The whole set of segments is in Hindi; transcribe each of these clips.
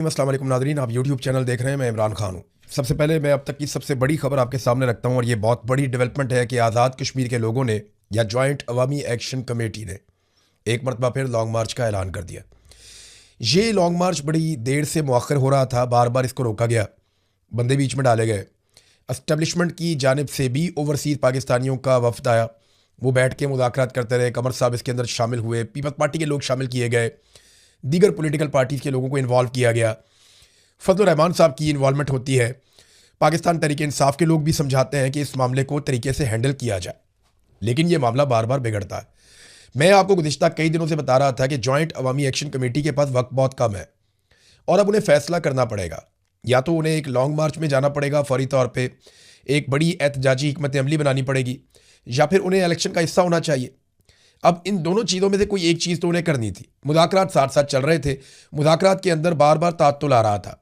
अस्सलाम वालेकुम नादरीन, आप यूट्यूब चैनल देख रहे हैं। मैं इमरान खान हूँ। सबसे पहले मैं अब तक की सबसे बड़ी खबर आपके सामने रखता हूँ और ये बहुत बड़ी डेवलपमेंट है कि आज़ाद कश्मीर के लोगों ने या जॉइंट अवामी एक्शन कमेटी ने एक मरतबा फिर लॉन्ग मार्च का ऐलान कर दिया। ये लॉन्ग मार्च बड़ी देर से मौखर हो रहा था, बार बार इसको रोका गया, बंदे बीच में डाले गए। एस्टेब्लिशमेंट की जानिब से भी ओवरसीज़ पाकिस्तानियों का वफद आया, वो बैठ के मुज़ाकरात करते रहे। कमर साहब इसके अंदर शामिल हुए, पीपल्स पार्टी के लोग शामिल किए गए, दीगर पॉलिटिकल पार्टीज़ के लोगों को इन्वॉल्व किया गया। फजल रहमान साहब की इन्वॉल्वमेंट होती है। पाकिस्तान तहरीक इंसाफ के लोग भी समझाते हैं कि इस मामले को तरीके से हैंडल किया जाए, लेकिन ये मामला बार बार बिगड़ता है। मैं आपको गुज़िश्ता कई दिनों से बता रहा था कि जॉइंट अवामी एक्शन कमेटी के पास वक्त बहुत कम है और अब उन्हें फैसला करना पड़ेगा। या तो उन्हें एक लॉन्ग मार्च में जाना पड़ेगा फौरी तौर पर, एक बड़ी एहतजाजी हिकमत अमली बनानी पड़ेगी, या फिर उन्हें इलेक्शन का हिस्सा होना चाहिए। अब इन दोनों चीज़ों में से कोई एक चीज़ तो उन्हें करनी थी। मुज़ाकरात साथ साथ चल रहे थे, मुज़ाकरात के अंदर बार बार तात्तुल आ रहा था।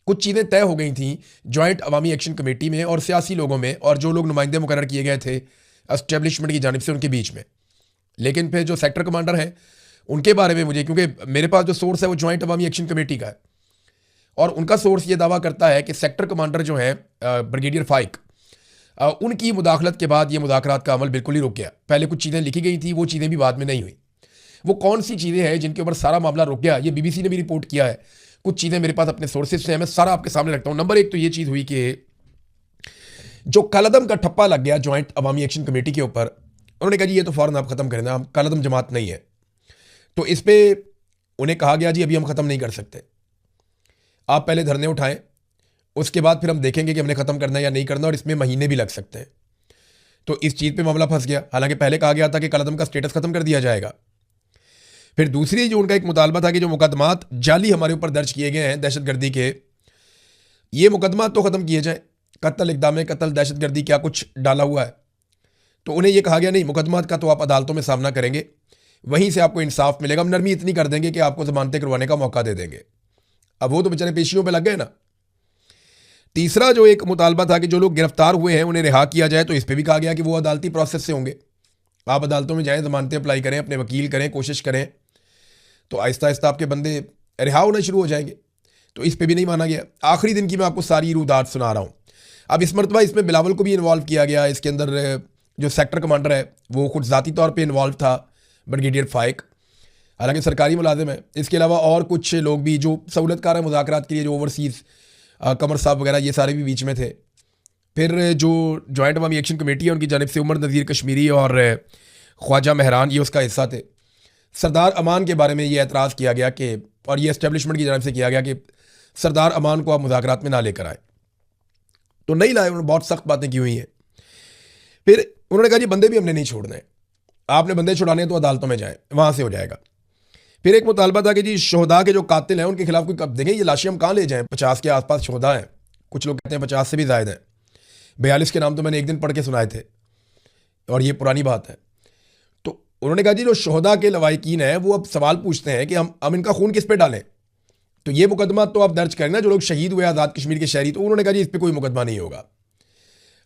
कुछ चीज़ें तय हो गई थीं जॉइंट अवामी एक्शन कमेटी में और सियासी लोगों में, और जो लोग नुमाइंदे मुकर्रर किए गए थे एस्टेब्लिशमेंट की जानिब से उनके बीच में। लेकिन फिर जो सेक्टर कमांडर हैं उनके बारे में मुझे, क्योंकि मेरे पास जो सोर्स है वो जॉइंट अवामी एक्शन कमेटी का है, और उनका सोर्स ये दावा करता है कि सेक्टर कमांडर जो है ब्रिगेडियर फाइक, उनकी मुदाखलत के बाद ये मुज़ाकरात का अमल बिल्कुल ही रुक गया। पहले कुछ चीज़ें लिखी गई थी, वो चीज़ें भी बाद में नहीं हुई। वो कौन सी चीज़ें हैं जिनके ऊपर सारा मामला रुक गया, ये बीबीसी ने भी रिपोर्ट किया है। कुछ चीज़ें मेरे पास अपने सोर्सेज से हैं, मैं सारा आपके सामने रखता हूँ। नंबर एक तो ये चीज़ हुई कि जो कलदम का ठप्पा लग गया जॉइंट अवामी एक्शन कमेटी के ऊपर, उन्होंने कहा जी ये तो फ़ौरन आप ख़त्म करें ना, हम कलदम जमात नहीं है। तो इस पर उन्हें कहा गया जी अभी हम ख़त्म नहीं कर सकते, आप पहले धरने उठाएं, उसके बाद फिर हम देखेंगे कि हमने ख़त्म करना है या नहीं करना, और इसमें महीने भी लग सकते हैं। तो इस चीज़ पे मामला फंस गया। हालांकि पहले कहा गया था कि कलदम का स्टेटस ख़त्म कर दिया जाएगा। फिर दूसरी जो उनका एक मुतालबा था कि जो मुकदमात जाली हमारे ऊपर दर्ज किए गए हैं दहशतगर्दी के, ये मुकदमात तो ख़त्म किए जाए। कत्ल, इक़दाम कत्ल, दहशतगर्दी क्या कुछ डाला हुआ है। तो उन्हें यह कहा गया नहीं, मुकदमात का तो आप अदालतों में सामना करेंगे, वहीं से आपको इंसाफ मिलेगा। हम नरमी इतनी कर देंगे कि आपको ज़मानतें करवाने का मौका दे देंगे। अब वो तो बेचारे पेशियों पर लग गए ना। तीसरा जो एक मुतालबा था कि जो लोग गिरफ्तार हुए हैं उन्हें रिहा किया जाए, तो इस पर भी कहा गया कि वो अदालती प्रोसेस से होंगे। आप अदालतों में जाएं, ज़मानतें अप्लाई करें, अपने वकील करें, कोशिश करें, तो आहिस्ता आहिस्ता आपके बंदे रिहा होना शुरू हो जाएंगे। तो इस पर भी नहीं माना गया। आखिरी दिन की मैं आपको सारी रुदात सुना रहा हूँ। अब इस मरतबा इसमें बिलावल को भी इन्वॉल्व किया गया। इसके अंदर जो सेक्टर कमांडर है वो खुद ज़ाती तौर पर इन्वॉल्व था, ब्रिगेडियर फाइक, हालांकि सरकारी मुलाजिम है। इसके अलावा और कुछ लोग भी जो सहूलतकार हैं मुज़ाकरात के लिए, जो ओवरसीज़ कमर साहब वगैरह, ये सारे भी बीच में थे। फिर जो जॉइंट अवामी एक्शन कमेटी है उनकी जानिब से उमर नज़ीर कश्मीरी और ख्वाजा महरान ये उसका हिस्सा थे। सरदार अमान के बारे में ये एतराज़ किया गया कि, और ये एस्टेब्लिशमेंट की जानिब से किया गया कि सरदार अमान को आप मुज़ाकरात में ना लेकर आए, तो नहीं लाए। उन्होंने बहुत सख्त बातें की हुई हैं। फिर उन्होंने कहा जी बंदे भी हमने नहीं छोड़ने हैं, आपने बंदे छुड़ाने तो अदालतों में जाए, वहाँ से हो जाएगा। फिर एक मुतालबा था कि जी शोहदा के जो कातिल हैं उनके खिलाफ कोई कब देंगे, ये लाशें हम कहाँ ले जाएं। 50 के आसपास शोहदा हैं, कुछ लोग कहते हैं 50 से भी ज़्यादा हैं। 42 के नाम तो मैंने एक दिन पढ़ के सुनाए थे, और ये पुरानी बात है। तो उन्होंने कहा जी जो शोहदा के लवाहिकीन हैं वो अब सवाल पूछते हैं कि हम इनका खून किस पे डालें, तो ये मुकदमा तो आप दर्ज करें ना, जो लोग शहीद हुए आज़ाद कश्मीर के शहरी। तो उन्होंने कहा जी इस पर कोई मुकदमा नहीं होगा,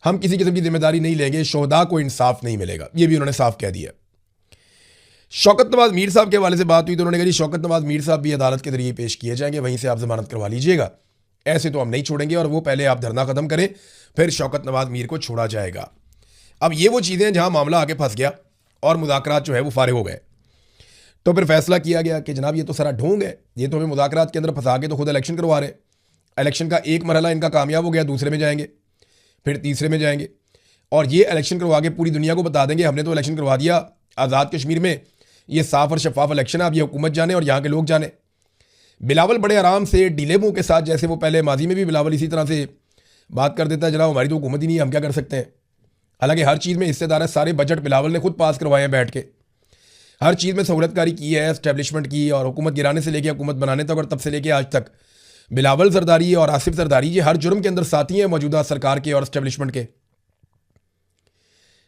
हम किसी किस्म की जिम्मेदारी नहीं लेंगे, शोहदा को इंसाफ नहीं मिलेगा, ये भी उन्होंने साफ कह दिया। शौकत नवाज मीर साहब के हवाले से बात हुई तो उन्होंने कहा जी शौकत नवाज मीर साहब भी अदालत के जरिए पेश किए जाएंगे, वहीं से आप जमानत करवा लीजिएगा, ऐसे तो हम नहीं छोड़ेंगे, और वो पहले आप धरना ख़त्म करें, फिर शौकत नवाज मीर को छोड़ा जाएगा। अब ये वो चीज़ें जहाँ मामला आगे फंस गया और मुज़ाकरात जो है वो फारिग हो गए। तो फिर फैसला किया गया कि जनाब ये तो सारा ढोंग है, ये तो हमें मुज़ाकरात के अंदर फंसा के तो खुद इलेक्शन करवा रहे हैं। इलेक्शन का एक मरहला इनका कामयाब हो गया, दूसरे में जाएंगे, फिर तीसरे में जाएंगे, और ये इलेक्शन करवा के पूरी दुनिया को बता देंगे हमने तो इलेक्शन करवा दिया आज़ाद कश्मीर में, ये साफ और शफाफ इलेक्शन है, अब ये हुकूमत जाने और यहाँ के लोग जाने। बिलावल बड़े आराम से डीले मुँह के साथ, जैसे वो पहले माजी में भी बिलावल इसी तरह से बात कर देता है, जनाब हमारी तो हुकूमत ही नहीं है, हम क्या कर सकते हैं। हालांकि हर चीज़ में हिस्सेदार है, सारे बजट बिलावल ने खुद पास करवाए हैं बैठ के, हर चीज़ में सहूलतकारी की है एस्टेब्लिशमेंट की, और हुकूमत गिराने से लेकर हुकूमत बनाने तक, और तब से लेकर आज तक बिलावल जरदारी और आसिफ जरदारी ये हर जुर्म के अंदर साथी हैं मौजूदा सरकार के और एस्टेब्लिशमेंट के।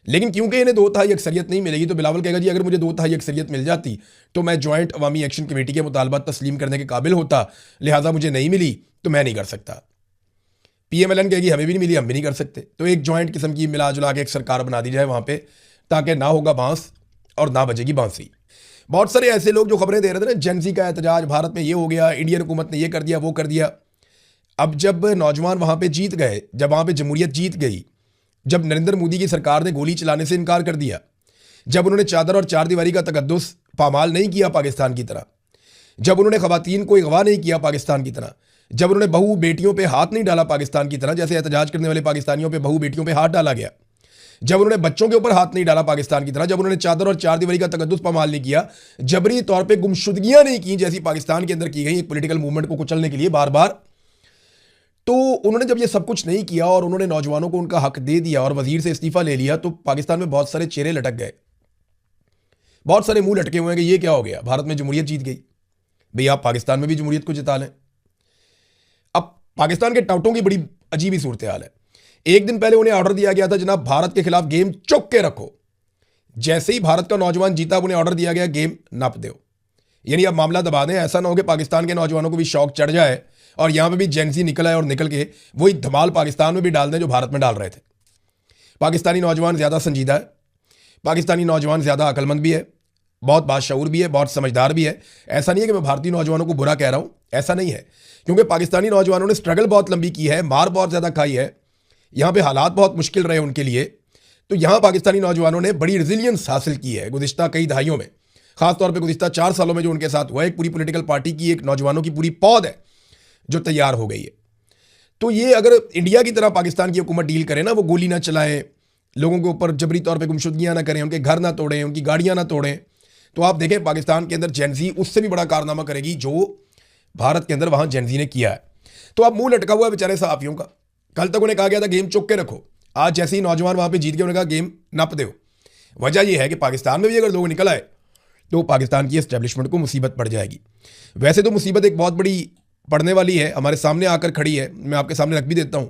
लेकिन क्योंकि इन्हें 2/3 अक्सरियत नहीं मिलेगी, तो बिलावल कहेगा जी अगर मुझे 2/3 अक्सरियत मिल जाती तो मैं जॉइंट अवामी एक्शन कमेटी के मुतालबात तस्लीम करने के काबिल होता, लिहाजा मुझे नहीं मिली तो मैं नहीं कर सकता। PMLN कहेगी हमें भी नहीं मिली, हम भी नहीं कर सकते। तो एक जॉइंट किस्म की मिला जुला के एक सरकार बना दी जाए वहाँ पे, ताकि ना होगा बांस और ना बजेगी बांसुरी। बहुत सारे ऐसे लोग जो खबरें दे रहे थे ना, जेनजी का एहतजाज, भारत में ये हो गया, इंडियन हुकूमत ने ये कर दिया, वो कर दिया। अब जब नौजवान वहां पे जीत गए, जब वहां पे जमहूरियत जीत गई, जब नरेंद्र मोदी की सरकार ने गोली चलाने से इनकार कर दिया, जब उन्होंने चादर और चार दीवारी का तकद्दुस पामाल नहीं किया पाकिस्तान की तरह, जब उन्होंने खवातीन को अगवा नहीं किया पाकिस्तान की तरह, जब उन्होंने बहू बेटियों पे हाथ नहीं डाला पाकिस्तान की तरह, जैसे एहतजाज करने वाले पाकिस्तानियों पे बहू बेटियों पे हाथ डाला गया, जब उन्होंने बच्चों के ऊपर हाथ नहीं डाला पाकिस्तान की तरह, जब उन्होंने चादर और चार दीवारी का तकद्दुस पामाल नहीं किया, जबरी तौर पे गुमशुदगियां नहीं की जैसी पाकिस्तान के अंदर की गई एक पॉलिटिकल मूवमेंट को कुचलने के लिए बार बार, तो उन्होंने जब ये सब कुछ नहीं किया और उन्होंने नौजवानों को उनका हक दे दिया और वजीर से इस्तीफा ले लिया, तो पाकिस्तान में बहुत सारे चेहरे लटक गए, बहुत सारे मुंह लटके हुए हैं कि ये क्या हो गया, भारत में जमहूरियत जीत गई। भाई आप पाकिस्तान में भी जमहूरियत को जिता लें। अब पाकिस्तान के टाउटों की बड़ी अजीब ही सूरत हाल है। एक दिन पहले उन्हें ऑर्डर दिया गया था, जनाब भारत के खिलाफ गेम चुक के रखो। जैसे ही भारत का नौजवान जीता, उन्हें ऑर्डर दिया गया गेम नप दो, यानी अब मामला दबा दें। ऐसा ना हो कि पाकिस्तान के नौजवानों को भी शौक चढ़ जाए और यहां पे भी जेंसी निकल आए और निकल के वही धमाल पाकिस्तान में भी डाल दें जो भारत में डाल रहे थे। पाकिस्तानी नौजवान ज्यादा संजीदा है, पाकिस्तानी नौजवान ज्यादा अकलमंद भी है, बहुत बाशऊर भी है, बहुत समझदार भी है। ऐसा नहीं है कि मैं भारतीय नौजवानों को बुरा कह रहा हूं, ऐसा नहीं है, क्योंकि पाकिस्तानी नौजवानों ने स्ट्रगल बहुत लंबी की है, मार बहुत ज्यादा खाई है, यहां पे हालात बहुत मुश्किल रहे उनके लिए। तो यहां पाकिस्तानी नौजवानों ने बड़ी रेजिलियंस हासिल की है गुज़िश्ता कई दहाइयों में, खासतौर पर गुज़िश्ता 4 सालों में जो उनके साथ हुआ। एक पूरी पॉलिटिकल पार्टी की, एक नौजवानों की पूरी पौध है जो तैयार हो गई है। तो ये अगर इंडिया की तरह पाकिस्तान की हुकूमत डील करे ना, वो गोली ना चलाएं, लोगों के ऊपर जबरी तौर पर गुमशुदगियां ना करें, उनके घर ना तोड़ें, उनकी गाड़ियां ना तोड़ें, तो आप देखें पाकिस्तान के अंदर जेनजी उससे भी बड़ा कारनामा करेगी जो भारत के अंदर वहां जेनजी ने किया है। तो अब मुंह लटका हुआ है बेचारे सहाफियों का। कल तक उन्हें कहा गया था गेम चुक के रखो, आज जैसे ही नौजवान वहां पे जीत गए, उन्होंने कहा गेम नप दो। वजह यह है कि पाकिस्तान में भी अगर लोग निकल आए तो पाकिस्तान की एस्टेब्लिशमेंट को मुसीबत पड़ जाएगी। वैसे तो मुसीबत एक बहुत बड़ी पड़ने वाली है, हमारे सामने आकर खड़ी है, मैं आपके सामने रख भी देता हूं।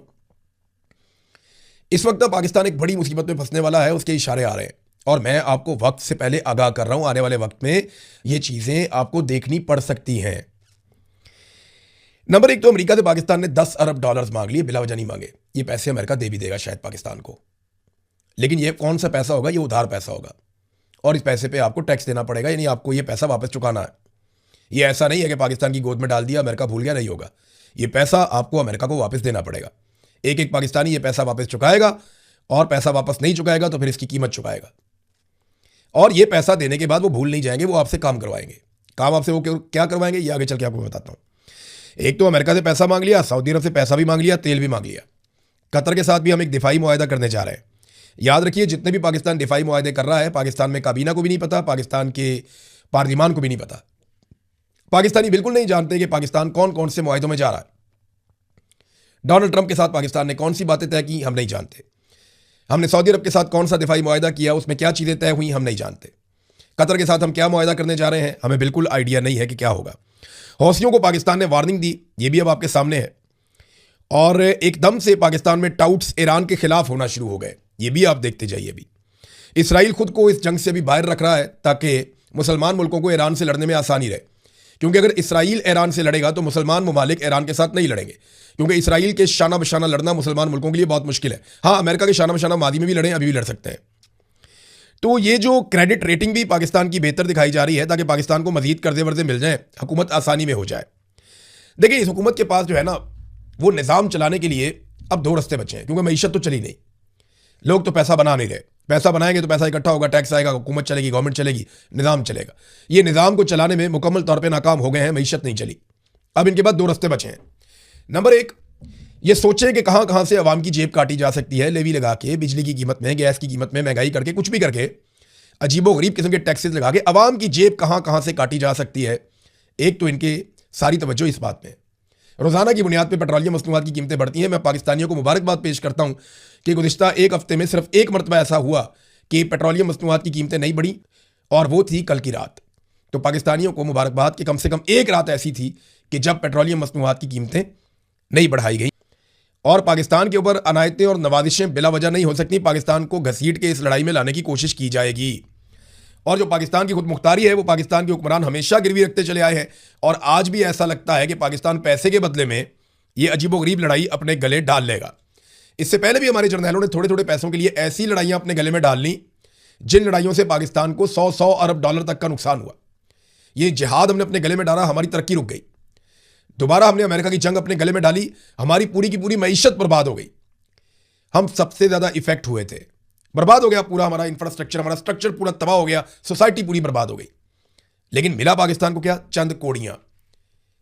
इस वक्त पाकिस्तान एक बड़ी मुसीबत में फंसने वाला है, उसके इशारे आ रहे हैं और मैं आपको वक्त से पहले आगाह कर रहा हूं, आने वाले वक्त में ये चीजें आपको देखनी पड़ सकती हैं। नंबर 1 तो अमेरिका से पाकिस्तान ने 10 अरब डॉलर्स मांग लिए, बिला वजह नहीं मांगे। ये पैसे अमेरिका दे भी देगा शायद पाकिस्तान को, लेकिन ये कौन सा पैसा होगा, ये उधार पैसा होगा और इस पैसे पे आपको टैक्स देना पड़ेगा, यानी आपको ये पैसा वापस चुकाना है। ये ऐसा नहीं है कि पाकिस्तान की गोद में डाल दिया, अमेरिका भूल गया, नहीं होगा। ये पैसा आपको अमेरिका को वापस देना पड़ेगा। एक एक पाकिस्तानी ये पैसा वापस चुकाएगा और पैसा वापस नहीं चुकाएगा तो फिर इसकी कीमत चुकाएगा। और ये पैसा देने के बाद वो भूल नहीं जाएंगे, वो आपसे काम करवाएंगे। काम आपसे वो क्या करवाएंगे ये आगे चल के आपको बताता हूं। एक तो अमेरिका से पैसा मांग लिया, सऊदी अरब से पैसा भी मांग लिया, तेल भी मांग लिया। कतर के साथ भी हम एक दिफाई मुआहदा करने जा रहे हैं। याद रखिए, जितने भी पाकिस्तान दिफाई मुआहदे कर रहा है, पाकिस्तान में काबीना को भी नहीं पता, पाकिस्तान के पार्लिमान को भी नहीं पता। पाकिस्तानी बिल्कुल नहीं जानते कि पाकिस्तान कौन कौन से मुआहदों में जा रहा है। डोनाल्ड ट्रंप के साथ पाकिस्तान ने कौन सी बातें तय की, हम नहीं जानते। हमने सऊदी अरब के साथ कौन सा दिफाई मुआहदा किया, उसमें क्या चीज़ें तय हुई, हम नहीं जानते। कतर के साथ हम क्या मुआहदा करने जा रहे हैं, हमें बिल्कुल आइडिया नहीं है कि क्या होगा। हौसियों को पाकिस्तान ने वार्निंग दी, ये भी अब आपके सामने है। और एकदम से पाकिस्तान में टाउट्स ईरान के खिलाफ होना शुरू हो गए, ये भी आप देखते जाइए। अभी इसराइल खुद को इस जंग से भी बाहर रख रहा है ताकि मुसलमान मुल्कों को ईरान से लड़ने में आसानी रहे, क्योंकि अगर इसराइल ईरान से लड़ेगा तो मुसलमान ममालिक ईरान के साथ नहीं लड़ेंगे, क्योंकि इसराइल के शाना बशाना लड़ना मुसलमान मुल्कों के लिए बहुत मुश्किल है। हाँ, अमेरिका के शाना बशाना मादी में भी लड़ें, अभी भी लड़ सकते हैं। तो ये जो क्रेडिट रेटिंग भी पाकिस्तान की बेहतर दिखाई जा रही है ताकि पाकिस्तान को मजीद कर्जे वर्जे मिल जाए, हुकूमत आसानी में हो जाए। देखिए, इस हुकूमत के पास जो है ना, वो निज़ाम चलाने के लिए अब 2 रास्ते बचे हैं, क्योंकि मईशत तो चली नहीं, लोग तो पैसा बना नहीं रहे। पैसा बनाएंगे तो पैसा इकट्ठा होगा, टैक्स आएगा, हुकूमत चलेगी, गवर्नमेंट चलेगी, निज़ाम चलेगा। ये निज़ाम को चलाने में मुकम्मल तौर पर नाकाम हो गए हैं, मईशत नहीं चली। अब इनके बाद 2 रास्ते बचे हैं। नंबर 1, ये सोचें कि कहां कहां से अवाम की जेब काटी जा सकती है, लेवी लगा के, बिजली की कीमत में, गैस की कीमत में महंगाई करके, कुछ भी करके, अजीबो गरीब किस्म के टैक्सेस लगा के अवाम की जेब कहां कहां से काटी जा सकती है। एक तो इनके सारी तवज्जो इस बात में, रोजाना की बुनियाद पर पेट्रोलियम मसनूआत की कीमतें बढ़ती हैं। मैं पाकिस्तानियों को मुबारकबाद पेश करता हूं कि गुज़िश्ता 1 हफ्ते में सिर्फ 1 मरतबा ऐसा हुआ कि पेट्रोलियम मसनूआत की कीमतें नहीं बढ़ी, और वो थी कल की रात। तो पाकिस्तानियों को मुबारकबाद कि कम से कम एक रात ऐसी थी कि जब पेट्रोलियम मसनूआत की कीमतें नहीं बढ़ाई गई। और पाकिस्तान के ऊपर अनायतें और नवाजिशें बिला वजह नहीं हो सकती। पाकिस्तान को घसीट के इस लड़ाई में लाने की कोशिश की जाएगी। और जो पाकिस्तान की खुद मुख्तारी है, वो पाकिस्तान के हुक्मरान हमेशा गिरवी रखते चले आए हैं, और आज भी ऐसा लगता है कि पाकिस्तान पैसे के बदले में ये अजीबोगरीब लड़ाई अपने गले डाल लेगा। इससे पहले भी हमारे जर्नैलों ने थोड़े थोड़े पैसों के लिए ऐसी लड़ाइयां अपने गले में डाल ली जिन लड़ाइयों से पाकिस्तान को 100 अरब डॉलर तक का नुकसान हुआ। ये जिहाद हमने अपने गले में डाला, हमारी तरक्की रुक गई। दोबारा हमने अमेरिका की जंग अपने गले में डाली, हमारी पूरी की पूरी मईशत बर्बाद हो गई। हम सबसे ज्यादा इफेक्ट हुए थे, बर्बाद हो गया पूरा हमारा इंफ्रास्ट्रक्चर, हमारा स्ट्रक्चर पूरा तबाह हो गया, सोसाइटी पूरी बर्बाद हो गई। लेकिन मिला पाकिस्तान को क्या? चंद कोड़ियां।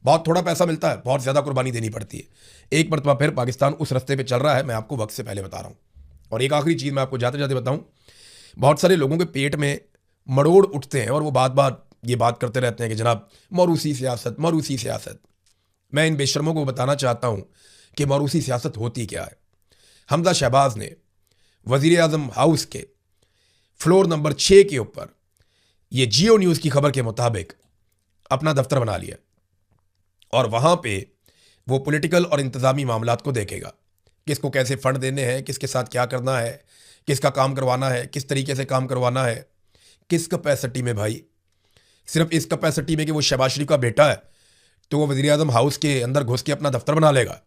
बहुत थोड़ा पैसा मिलता है, बहुत ज्यादा कुर्बानी देनी पड़ती है। एक मरतबा फिर पाकिस्तान उस रास्ते पे चल रहा है, मैं आपको वक्त से पहले बता रहा हूं। और एक आखिरी चीज मैं आपको जाते जाते बताऊं, बहुत सारे लोगों के पेट में मरोड़ उठते हैं और वो बात बात ये बात करते रहते हैं कि जनाब मरूसी सियासत, मरूसी सियासत। मैं इन बेशर्मों को बताना चाहता हूं कि मरूसी सियासत होती क्या है। हमजा शहबाज ने वजीर आजम हाउस के फ्लोर नंबर 6 के ऊपर ये जियो न्यूज़ की खबर के मुताबिक अपना दफ्तर बना लिया और वहां पे वो पॉलिटिकल और इंतज़ामी मामलात को देखेगा, किसको कैसे फंड देने हैं, किसके साथ क्या करना है, किसका काम करवाना है, किस तरीके से काम करवाना है, किस कैपेसिटी में। भाई सिर्फ इस कैपेसिटी में कि वो शहबाज शरीफ का बेटा है तो वो वज़ीर आज़म हाउस के अंदर घुस के अपना दफ्तर बना लेगा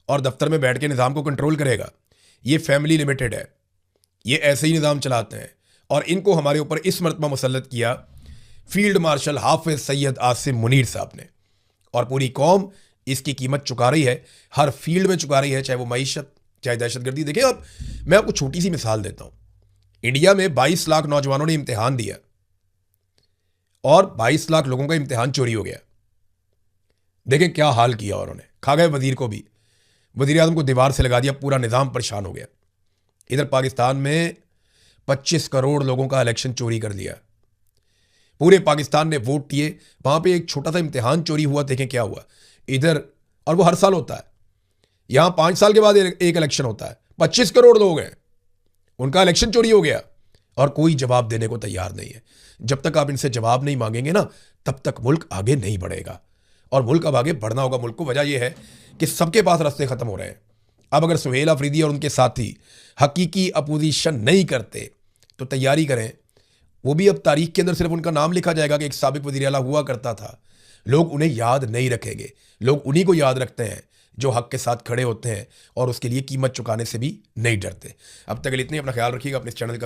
और दफ्तर में बैठ के निज़ाम को कंट्रोल करेगा। ये फैमिली लिमिटेड है, ये ऐसे ही निज़ाम चलाते हैं। और इनको हमारे ऊपर इस मरतबा मुसल्लत किया फील्ड मार्शल हाफिज सैयद आसिम मुनीर साहब ने, और पूरी कौम इसकी कीमत चुका रही है, हर फील्ड में चुका रही है, चाहे वो मईशत, चाहे दहशतगर्दी। देखिए अब मैं आपको छोटी सी मिसाल देता हूं। इंडिया में 22 लाख नौजवानों ने इम्तिहान दिया और 22 लाख लोगों का इम्तिहान चोरी हो गया। देखें क्या हाल किया उन्होंने, खा गए वजीर को भी, वजीर आजम को दीवार से लगा दिया, पूरा निज़ाम परेशान हो गया। इधर पाकिस्तान में 25 करोड़ लोगों का इलेक्शन चोरी कर लिया, पूरे पाकिस्तान ने वोट दिए, वहां पे एक छोटा सा इम्तिहान चोरी हुआ, देखें क्या हुआ इधर। और वो हर साल होता है, यहां 5 साल के बाद एक इलेक्शन होता है। 25 करोड़ लोग हैं, उनका इलेक्शन चोरी हो गया और कोई जवाब देने को तैयार नहीं है। जब तक आप इनसे जवाब नहीं मांगेंगे ना, तब तक मुल्क आगे नहीं बढ़ेगा। और मुल्क अब आगे बढ़ना होगा मुल्क को। वजह यह है कि सबके पास रास्ते खत्म हो रहे हैं। अब अगर सुहेल अफरीदी और उनके साथी हकीकी अपोजिशन नहीं करते तो तैयारी करें, वो भी अब तारीख के अंदर सिर्फ उनका नाम लिखा जाएगा कि एक साबिक वज़ीर आला हुआ करता था। लोग उन्हें याद नहीं रखेंगे, लोग उन्हीं को याद रखते हैं जो हक के साथ खड़े होते हैं और उसके लिए कीमत चुकाने से भी नहीं डरते। अब तक इतने, अपना ख्याल रखिएगा, अपने इस चैनल का